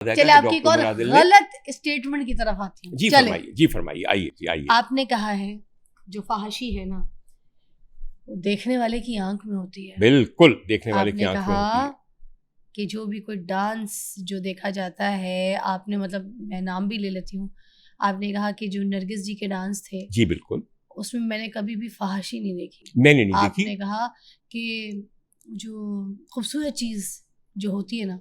چلے آپ کی ایک اور غلط اسٹیٹمنٹ کی طرف آتی ہوں. جی فرمائیے آئیے. آپ نے کہا ہے جو فحاشی ہے نا وہ دیکھنے والے کی آنکھ میں ہوتی ہے. بالکل دیکھنے والے کی آنکھ میں ہوتی ہے. کہ جو بھی کوئی ڈانس جو دیکھا جاتا ہے, آپ نے مطلب میں نام بھی لے لیتی ہوں, آپ نے کہا کہ جو نرگس جی کے ڈانس تھے جی بالکل اس میں نے کبھی بھی فحاشی نہیں دیکھی. میں نے نہیں دیکھی. آپ نے کہا کہ جو خوبصورت چیز جو ہوتی ہے نا,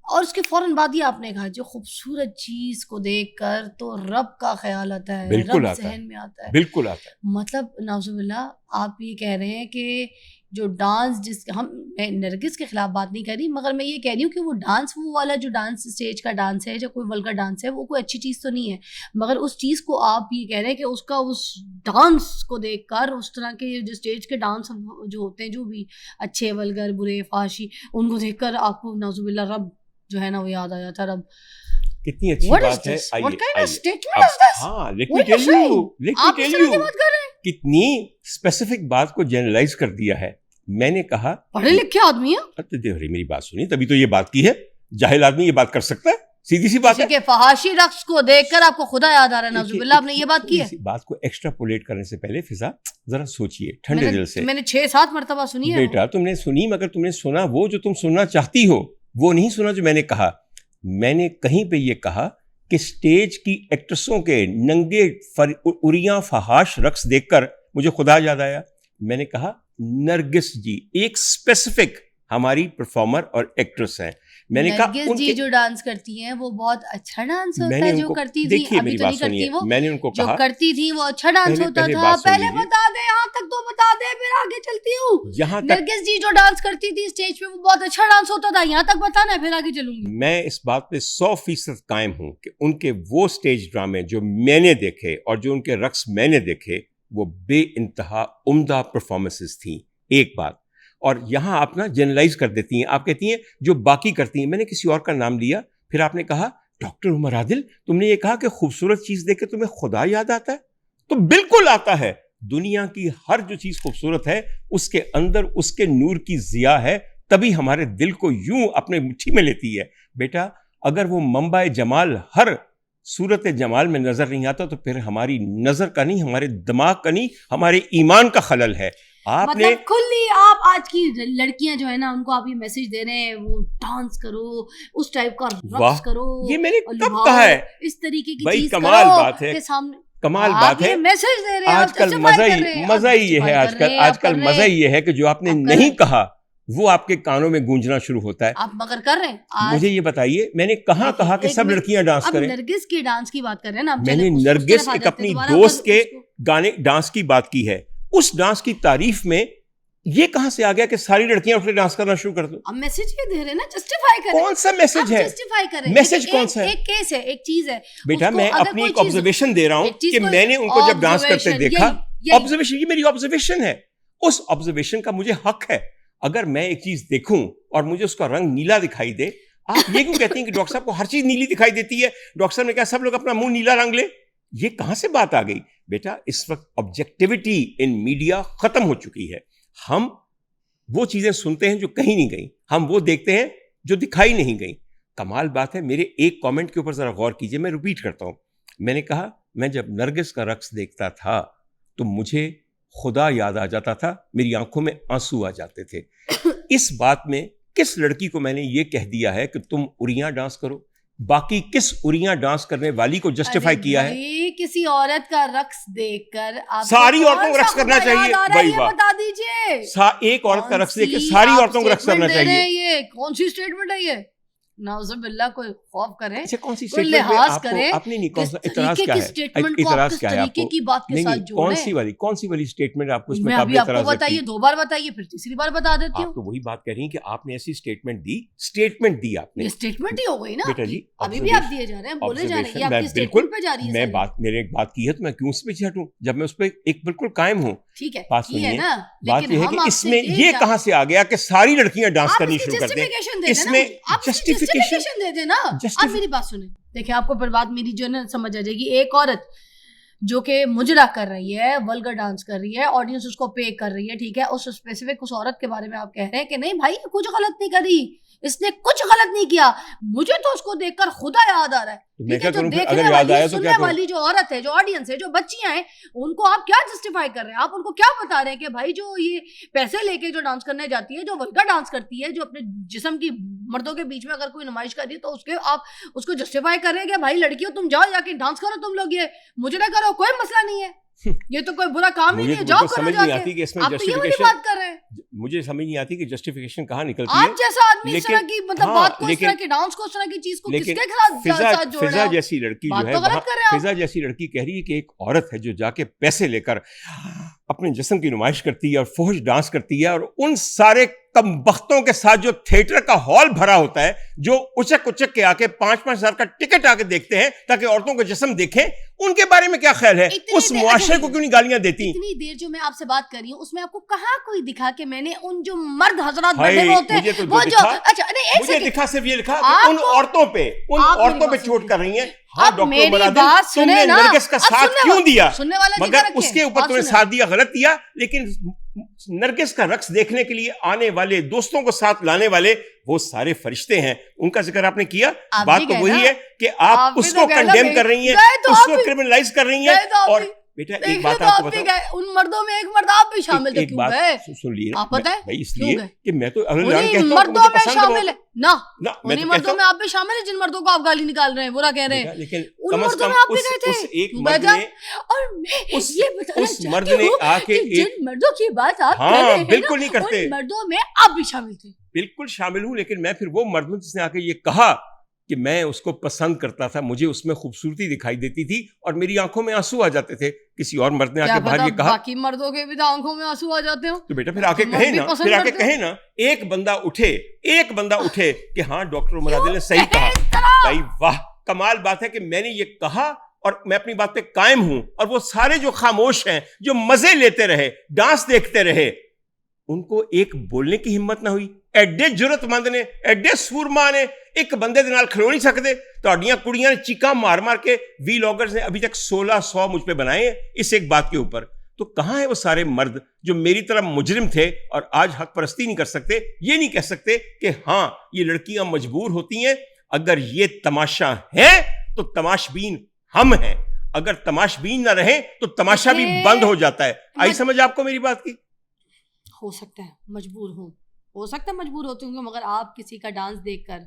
اور اس کے فوراً بعد ہی آپ نے کہا جو خوبصورت چیز کو دیکھ کر تو رب کا خیال آتا ہے, بالکل رب ذہن میں آتا ہے. بالکل آتا ہے. مطلب نعوذ باللہ آپ یہ کہہ رہے ہیں کہ جو ڈانس میں نرگس کے خلاف بات نہیں کر رہی, مگر میں یہ کہہ رہی ہوں کہ وہ ڈانس, وہ والا جو ڈانس اسٹیج کا ڈانس ہے, جو کوئی ولگر ڈانس ہے, وہ کوئی اچھی چیز تو نہیں ہے, مگر اس چیز کو آپ یہ کہہ رہے ہیں کہ اس ڈانس کو دیکھ کر اس طرح کے جو اسٹیج کے ڈانس جو ہوتے ہیں, جو بھی اچھے ولگر برے فحاشی, ان کو دیکھ کر آپ کو نعوذ باللہ رب جو ہے نا وہ یاد آ جاتا. رب کتنی اچھی بات ہے. ہاں لیٹ می ٹیل یو کتنی اسپیسیفک بات کو جنرلائز کر دیا ہے. میں نے کہا پڑھے لکھے آدمی ہیں, میری بات سنیے, تبھی تو یہ بات کی ہے. جاہل آدمی یہ بات کر سکتا ہے؟ سیدھی سی بات ہے کہ فحاشی رقص کو دیکھ کر آپ کو خدا یاد آ رہا ہے. نعوذ باللہ آپ نے یہ بات کی ہے. بات کو ایکسٹراپولیٹ کرنے سے پہلے فضا ذرا سوچئے ٹھنڈے دل سے. میں نے 6-7 مرتبہ سنی ہے. بیٹا تم نے سنی, مگر تم نے سنا وہ جو تم سننا چاہتی ہو, وہ نہیں سنا جو میں نے کہا. میں نے کہیں پہ یہ کہا کہ اسٹیج کی ایکٹریسوں کے ننگے اریاں فحاش رقص دیکھ کر مجھے خدا یاد آیا. میں نے کہا نرگس جی ایک اسپیسیفک ہماری پرفارمر اور ایکٹریس ہیں. میں نے کہا نرگس جی جو ڈانس کرتی ہیں وہ بہت اچھا ڈانس ہوتا ہے. جو کرتی تھی ابھی تو نہیں کرتی, وہ میں نے ان کو کہا جو کرتی تھی وہ اچھا ڈانس ہوتا تھا. پہلے بتا دے, یہاں تک تو بتا دے, پھر آگے چلتی ہوں. نرگس جی جو ڈانس کرتی تھی اسٹیج پہ وہ بہت اچھا ڈانس ہوتا تھا, یہاں تک بتانا ہے, پھر آگے چلوں گی. میں اس بات پہ 100% قائم ہوں کہ ان کے وہ اسٹیج ڈرامے جو میں نے دیکھے اور جو ان کے رقص میں نے دیکھے وہ بے انتہا عمدہ پرفارمنسز تھیں. ایک بات, اور یہاں آپ نا جنرلائز کر دیتی ہیں, آپ کہتی ہیں جو باقی کرتی ہیں. میں نے کسی اور کا نام لیا, پھر آپ نے کہا ڈاکٹر عمر عادل تم نے یہ کہا کہ خوبصورت چیز دیکھ کے تمہیں خدا یاد آتا ہے. تو بالکل آتا ہے. دنیا کی ہر جو چیز خوبصورت ہے اس کے اندر اس کے نور کی ضیاء ہے, تبھی ہمارے دل کو یوں اپنے مٹھی میں لیتی ہے. بیٹا اگر وہ منبع جمال ہر صورت جمال میں نظر نہیں آتا تو پھر ہماری نظر کا نہیں, ہمارے دماغ کا نہیں, ہمارے ایمان کا خلل ہے. مطلب کھلی آپ آج کی لڑکیاں جو ہے نا ان کو آپ یہ میسج دے رہے ہیں وہ ڈانس کرو, اس ٹائپ کا رقص کرو. یہ میں نے کب کہا ہے؟ اس طریقے کی بھائی چیز کمال بات ہے, کمال بات ہے. میسج دے رہے ہیں آج کل مزہ ہی یہ ہے, آج کل مزہ ہی یہ ہے کہ جو آپ نے نہیں کہا وہ آپ کے کانوں میں گونجنا شروع ہوتا ہے. آپ مگر کر رہے ہیں. مجھے یہ بتائیے میں نے کہاں کہا کہ سب لڑکیاں ڈانس کریں؟ نرگس کی ڈانس کی بات کر رہے ہیں نا. میں نے نرگس ایک اپنی دوست کے گانے ڈانس کی بات کی ہے. اس ڈانس کی تعریف میں یہ کہاں سے آ گیا کہ ساری لڑکیاں اٹھ کے ڈانس کرنا شروع کر دو؟ اب میسج یہ دے رہے ہیں نا, جسٹیفائی کریں. کون سا میسج ہے؟ جسٹیفائی کریں. میسج کون سا ہے؟ ایک کیس ہے, ایک چیز ہے. بیٹا میں اپنی ایک آبزرویشن دے رہا ہوں کہ میں نے ان کو جب ڈانس کرتے دیکھا. آبزرویشن, یہ میری آبزرویشن ہے. اس آبزرویشن کا مجھے حق ہے. اگر میں ایک چیز دیکھوں اور مجھے اس کا رنگ نیلا دکھائی دے, آپ یہ کیوں کہتے ہیں کہ ڈاکٹر صاحب کو ہر چیز نیلی دکھائی دیتی ہے؟ ڈاکٹر صاحب نے کہا سب لوگ اپنا منہ نیلا رنگ لے. یہ کہاں سے بات آ گئی؟ بیٹا اس وقت آبجیکٹیوٹی ان میڈیا ختم ہو چکی ہے. ہم وہ چیزیں سنتے ہیں جو کہیں نہیں گئیں, ہم وہ دیکھتے ہیں جو دکھائی نہیں گئیں. کمال بات ہے. میرے ایک کامنٹ کے اوپر ذرا غور کیجئے, میں ریپیٹ کرتا ہوں. میں نے کہا میں جب نرگس کا رقص دیکھتا تھا تو مجھے خدا یاد آ جاتا تھا, میری آنکھوں میں آنسو آ جاتے تھے. اس بات میں کس لڑکی کو میں نے یہ کہہ دیا ہے کہ تم اریاں ڈانس کرو؟ باقی کس اریاں ڈانس کرنے والی کو جسٹیفائی کیا ہے؟ کسی عورت کا رقص دیکھ کر ساری عورتوں کو رقص کرنا چاہیے. بھائی بتا دیجیے, ایک عورت کا رقص دیکھ کے ساری عورتوں کو رقص کرنا چاہیے. یہ کون سی اسٹیٹمنٹ ہے یہ؟ نعوذ باللہ کوئی خوف کرے, کون سی کوئی لحاظ کرے. آپ نے نہیں, کون سا اعتراض کیا ہے؟ اعتراض کیا ہے آپ کو؟ کی بات کے ساتھ جوڑیں. کون سی والی اسٹیٹمنٹ آپ کو اس میں قابل اعتراض ہے؟ بتائیے, 2 بار بتائیے, پھر تیسری بار بتا دیتی ہوں. آپ تو وہی بات کہہ رہی ہیں کہ آپ نے ایسی اسٹیٹمنٹ دی آپ نے. یہ اسٹیٹمنٹ ہی ہو گئی نا بیٹا جی, ابھی بھی آپ دیے جا رہے ہیں, بولے جا رہے ہیں, یہ آپ کی اسٹیٹمنٹ پہ جا رہی ہے. میں نے ایک بات کی ہے تو میں کیوں اس پہ ہٹوں جب میں اس پہ ایک بالکل قائم ہوں. ٹھیک ہے, بات سنیے, بات یہ ہے کہ اس میں یہ کہاں سے آ گیا کہ ساری لڑکیاں ڈانس کرنی شروع کر دیں؟ اس میں جسٹیفیکیشن دے دیں نا. آپ میری بات سنیں, دیکھیں آپ کو پھر بات میری جو ہے نا سمجھ آ جائے گی. ایک عورت جو کہ مجرا کر رہی ہے, ولگر ڈانس کر رہی ہے, آڈینس اس کو پے کر رہی ہے, ٹھیک ہے, اس اسپیسیفک اس عورت کے بارے میں آپ کہہ رہے ہیں کہ نہیں بھائی کچھ غلط نہیں کری, اس نے کچھ غلط نہیں کیا. مجھے تو اس کو دیکھ کر خدا یاد آ رہا ہے. جو دیکھنے والی سننے والی جو عورت ہے, جو آڈینس ہے, جو بچیاں ہیں, ان کو آپ کیا جسٹیفائی کر رہے ہیں؟ آپ ان کو کیا بتا رہے ہیں کہ بھائی جو یہ پیسے لے کے جو ڈانس کرنے جاتی ہے, جو ولگر ڈانس کرتی ہے, جو اپنے جسم کی مردوں کے بیچ میں اگر کوئی نمائش کر رہی ہے تو اس کے آپ اس کو جسٹیفائی کر رہے ہیں کہ بھائی لڑکیوں تم جاؤ جا کے ڈانس کرو, تم لوگ یہ مجھے نہ کرو, کوئی مسئلہ نہیں ہے, یہ تو کوئی برا کام ہی نہیں ہے, جاؤ کرو جا کے. آپ تو یہ والی بات کر رہے ہیں. مجھے سمجھ نہیں آتی کہ جسٹیفیکیشن کہاں نکلتی ہے. آپ جیسا آدمی اس طرح کی مطلب بات کو, اس طرح کے ڈانس کو, اس طرح کی چیز کو کس کے ساتھ جوڑ رہا ہے؟ فضا جیسی لڑکی جو ہے, فضا جیسی لڑکی کہہ رہی ہے کہ ایک عورت ہے جو جا کے پیسے لے کر اپنے جسم کی نمائش کرتی ہے اور فحش ڈانس کرتی ہے, اور ان سارے کم بختوں کے ساتھ جو تھیٹر کا ہال بھرا ہوتا ہے, جو اچک اچک کے آ کے 5-5 ہزار کا ٹکٹ آ کے دیکھتے ہیں تاکہ عورتوں کا جسم دیکھیں, ان کے بارے میں کیا خیال ہے؟ اس معاشرے کو کیوں نہیں گالیاں دیتی؟ اتنی دیر جو میں آپ سے بات کر رہی ہوں اس میں آپ کو کہاں کوئی دکھا کہ میں نے ان جو مرد حضرات بیٹھے ہوتے ہیں وہ جو, اچھا مجھے دکھا صرف یہ لکھا کہ ان عورتوں پہ چوٹ کر رہی ہیں. ہاں ڈاکٹر مرادل, تم نے نرگس کا ساتھ کیوں دیا؟ مگر اس کے اوپر تم نے ساتھ دیا, غلط دیا, لیکن نرگس کا رقص دیکھنے کے لیے آنے والے دوستوں کو ساتھ لانے والے وہ سارے فرشتے ہیں, ان کا ذکر آپ نے کیا. بات تو وہی ہے کہ آپ اس کو کنڈیم کر رہی ہیں, اس کو کرمنلائز کر رہی ہیں. اور بیٹا ایک بات آپ کو بتاؤں, ان مردوں میں ایک مرد آپ بھی شامل تھے. ایک بات سن لیے, آپ پتہ ہے اس لیے کہ میں تو اگلے کہتا ہوں مردوں میں شامل ہے نا, انہیں مردوں میں آپ بھی شامل ہیں جن مردوں کو آپ گالی نکال رہے ہیں, برا کہہ رہے ہیں, لیکن ان مردوں میں آپ بھی گئے تھے. ایک مرد نے, اور میں یہ بتانا مرد نے آ کے جن مردوں کی بات آپ کر رہے ہیں بالکل نہیں کرتے, ان مردوں میں آپ بھی شامل تھے. بالکل شامل ہوں, لیکن میں پھر وہ مرد ہوں جس نے آ کے یہ کہا کہ میں اس کو پسند کرتا تھا, مجھے اس میں خوبصورتی دکھائی دیتی تھی اور میری آنکھوں میں آنسو آ جاتے تھے. کسی اور مرد نے آ کے باہر یہ کہا, باقی مردوں کے بھی تو آنکھوں میں آنسو آ جاتے ہوں, تو بیٹا پھر آ کے کہیں نا, پھر آ کے کہیں نا, ایک بندہ اٹھے کہ ہاں ڈاکٹر عمر عادل نے صحیح کہا. بھائی واہ, کمال بات ہے کہ میں نے یہ کہا اور میں اپنی بات پہ قائم ہوں, اور وہ سارے جو خاموش ہیں, جو مزے لیتے رہے, ڈانس دیکھتے رہے, ان کو ایک بولنے کی ہمت نہ ہوئی. ایڈے جرت مند نے, ایڈے سورما نے, ایک بندے دے نال کھلو نہیں سکتے. تہاڈیاں کڑیاں نے چیکاں مار مار کے وی لاگرز نے ابھی تک 1600 مجھ پہ بنائے ہیں اس ایک بات کے اوپر. تو کہاں ہے وہ سارے مرد جو میری طرح مجرم تھے اور آج حق پرستی نہیں کر سکتے, یہ نہیں کہہ سکتے کہ ہاں یہ لڑکیاں مجبور ہوتی ہیں. اگر یہ تماشا ہے تو تماشبین ہم ہیں, اگر تماشبین نہ رہیں تو تماشا بھی بند ہو جاتا ہے. آئی سمجھ آپ کو میری بات کی؟ ہو سکتا ہے مجبور ہوں, ہو سکتا ہے مجبور ہوتے ہوں گے, مگر آپ کسی کا ڈانس دیکھ کر,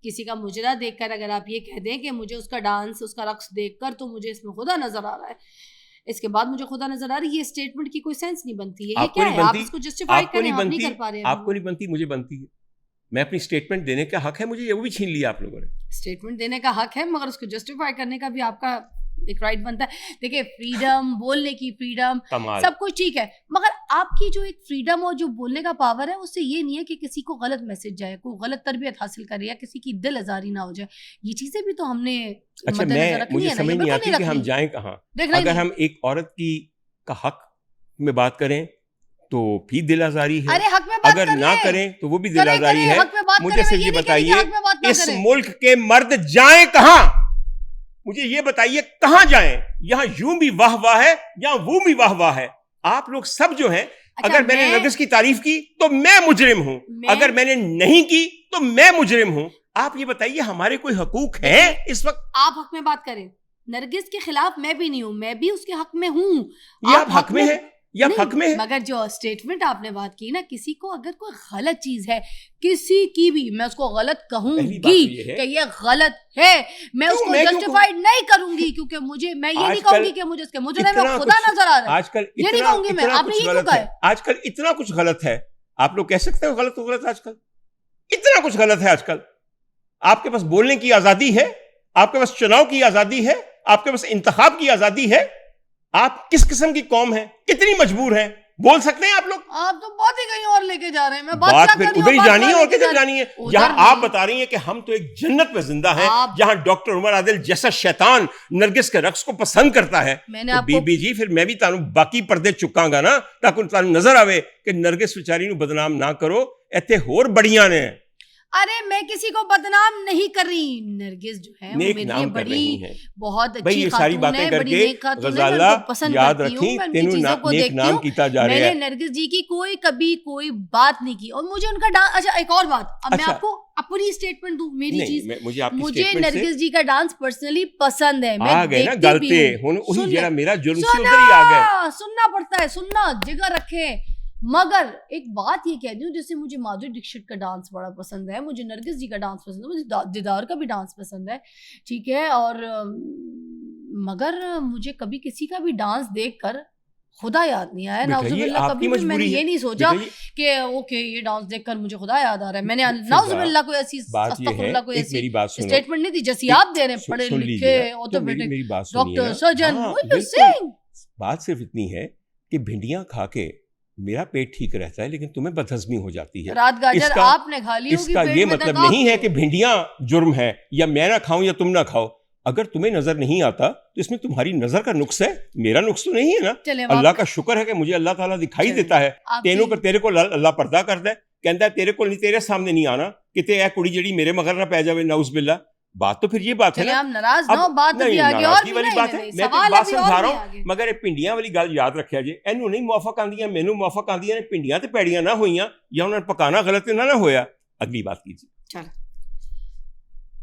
کسی کا مجرا دیکھ کر اگر آپ یہ کہہ دیں کہ مجھے اس کا ڈانس, اس کا رقص دیکھ کر تو مجھے اس میں خدا نظر آ رہا ہے, اس کے بعد مجھے خدا نظر آ رہی ہے, یہ اسٹیٹمنٹ کی کوئی سینس نہیں بنتی ہے. یہ کیا ہے, آپ اس کو جسٹیفائی کریں, آپ نہیں کر پا رہے ہیں. آپ کو نہیں بنتی, مجھے بنتی ہے. میں اپنی اسٹیٹمنٹ دینے کا حق ہے مجھے, وہ بھی چھین لیا آپ لوگوں نے. اسٹیٹمنٹ دینے کا حق ہے, مگر اس کو جسٹیفائی کرنے کا بھی آپ کا ایک رائٹ بنتا ہے. دیکھیں فریڈم, بولنے کی فریڈم, سب کچھ ٹھیک ہے, مگر آپ کی جو ایک فریڈم اور جو بولنے کا پاور ہے اس سے یہ نہیں ہے کہ کسی کو غلط میسج جائے, کوئی غلط تربیت حاصل کرے یا کسی کی دل آزاری نہ ہو جائے. یہ چیزیں بھی تو ہم نے اچھا, مجھے سمجھ نہیں آتی کہ ہم جائیں کہاں. اگر ہم ایک عورت کا حق میں بات کریں تو بھی دل آزاری ہے, اگر نہ کریں تو وہ بھی دل آزاری ہے. مجھے صرف یہ بتائیے اس ملک کے مرد جائیں کہاں, مجھے یہ بتائیے کہاں جائیں؟ یہاں یوں بھی واہ واہ ہے, یہاں وہ بھی واہ واہ ہے. آپ لوگ سب جو ہیں, اگر میں نے نرگس کی تعریف کی تو میں مجرم ہوں, اگر میں نے نہیں کی تو میں مجرم ہوں. آپ یہ بتائیے ہمارے کوئی حقوق ہیں اس وقت؟ آپ حق میں بات کریں, نرگس کے خلاف میں بھی نہیں ہوں, میں بھی اس کے حق میں ہوں. یہ آپ حق میں ہیں یا حق میں ہے؟ مگر جو اسٹیٹمنٹ آپ نے بات کی نا, کسی کو اگر کوئی غلط چیز ہے, کسی کی بھی, میں اس کو غلط کہوں گی کہ یہ غلط ہے, میں اس کو جسٹیفائی نہیں کروں گی, کیونکہ مجھے, میں یہ نہیں کہوں گی کہ مجھے اس کے مجرم میں خدا نظر آ رہا ہے. آج کل یہ نہیں کہوں گی میں, آپ نے یہ کیوں کہا ہے؟ آج کل اتنا کچھ غلط ہے, آپ لوگ کہہ سکتے ہیں غلط ہو غلط. آج کل اتنا کچھ غلط ہے. آج کل آپ کے پاس بولنے کی آزادی ہے, آپ کے پاس چناؤ کی آزادی ہے, آپ کے پاس انتخاب کی آزادی ہے. آپ کس قسم کی قوم ہیں, کتنی مجبور ہیں, بول سکتے ہیں آپ لوگ؟ آپ تو بات ہی کہیں اور لے کے جا رہے ہیں. میں بات پھر ادھر ہی جانی ہے اور کدھر جانی ہے؟ جہاں آپ بتا رہی ہیں کہ ہم تو ایک جنت میں زندہ ہیں, جہاں ڈاکٹر عمر عادل جیسا شیطان نرگس کے رقص کو پسند کرتا ہے. بی بی جی پھر میں بھی تانوں باقی پردے چکاں گا نا, تاکہ تانوں نظر آوے کہ نرگس بیچاری نو بدنام نہ کرو, ایتھے ہور بڑیاں نے. ارے میں کسی کو بدنام نہیں کر رہی, نرگس جو ہے نیک میرے نام لیے کر بڑی رہی ہیں بہت بھائی, اچھی یہ ساری خاتون باتیں ہے, کر بڑی کے نیک خاتون ہے, میں غزالہ ان کو پسند یاد کرتی ہوں, رکھیں میں ان کی تینوں چیزوں کو نیک دیکھتی نام ہوں. کیتا جا میں رہا نے ہے. نرگس جی کی کبھی کوئی بات نہیں کی, اور مجھے ان کا ڈانس, اچھا ایک اور بات, اب میں آپ کو اپنی اسٹیٹمنٹ دوں, میری چیز, مجھے نرگس جی کا ڈانس پرسنلی پسند ہے, میں دیکھتی بھی ہوں. سننا پڑتا ہے, سننا جگہ رکھے. مگر ایک بات یہ کہہ دوں, جیسے مجھے مادھوری دکشت کا ڈانس بڑا پسند ہے, مجھے نرگس جی کا ڈانس پسند ہے, مجھے دیدار کا بھی ڈانس پسند ہے, ٹھیک ہے, اور مگر مجھے کبھی کسی کا بھی ڈانس دیکھ کر خدا یاد نہیں آیا, نعوذ باللہ. کبھی بھی میں نے یہ نہیں سوچا کہ اوکے یہ ڈانس دیکھ کر مجھے خدا یاد آ رہا ہے. میں نے نعوذ باللہ کوئی ایسی استغفر اللہ کوئی ایسی اسٹیٹمنٹ نہیں دی جیسی آپ دے رہے ہیں, پڑھے لکھے آٹومیٹک ڈاکٹر سرجن. بات صرف اتنی ہے کہ بھنڈیاں کھا کے میرا پیٹ ٹھیک رہتا ہے, لیکن تمہیں بدہضمی ہو جاتی ہے. رات گاجر آپ نے کھا لی ہوگی, اس کا یہ مطلب نہیں ہے کہ بھنڈیاں جرم ہے, یا میں نہ کھاؤں یا تم نہ کھاؤ. اگر تمہیں نظر نہیں آتا تو اس میں تمہاری نظر کا نقص ہے, میرا نقص تو نہیں ہے نا. اللہ کا شکر ہے کہ مجھے اللہ تعالیٰ دکھائی دیتا ہے, تیرے کو اللہ پردہ کرتا ہے, کہتا ہے تیرے کو نہیں, تیرے سامنے نہیں آنا کہ تے اے کڑی جڑی میرے مگر نہ پی جاوے, نعوذ باللہ. بات تو پھر یہ بات ہے نا, ناراض نہ بات والی بات ہے, میں بات سمجھا رہا ہوں. مگر یہ پنڈیاں والی گل یاد رکھیا جی, اینو نہیں موافق آندیاں, مینوں موافق آندیاں نے. پنڈیاں تے پیڑیاں نہ ہوئیاں, یا انہوں نے پکانا غلط نہ ہویا. اگلی بات کیجیے.